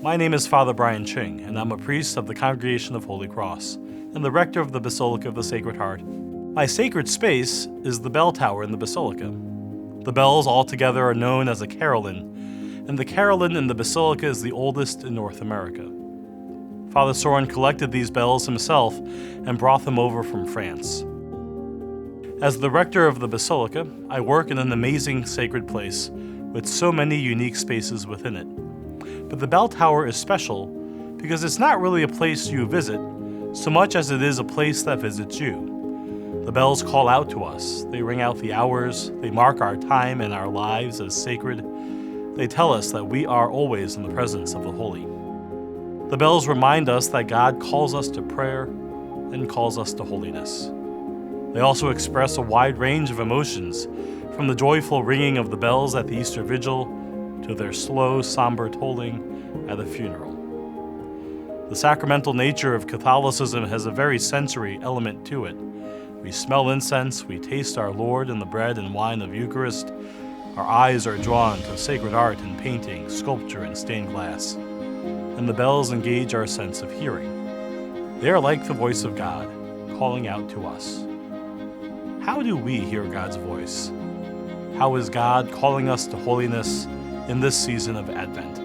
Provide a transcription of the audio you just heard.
My name is Father Brian Ching, and I'm a priest of the Congregation of Holy Cross and the rector of the Basilica of the Sacred Heart. My sacred space is the bell tower in the Basilica. The bells altogether are known as a carillon, and the carillon in the Basilica is the oldest in North America. Father Soren collected these bells himself and brought them over from France. As the rector of the Basilica, I work in an amazing sacred place with so many unique spaces within it. But the bell tower is special because it's not really a place you visit so much as it is a place that visits you. The bells call out to us. They ring out the hours. They mark our time and our lives as sacred. They tell us that we are always in the presence of the holy. The bells remind us that God calls us to prayer and calls us to holiness. They also express a wide range of emotions, from the joyful ringing of the bells at the Easter Vigil to their slow, somber tolling at a funeral. The sacramental nature of Catholicism has a very sensory element to it. We smell incense, we taste our Lord in the bread and wine of Eucharist. Our eyes are drawn to sacred art and painting, sculpture, and stained glass. And the bells engage our sense of hearing. They are like the voice of God, calling out to us. How do we hear God's voice? How is God calling us to holiness in this season of Advent?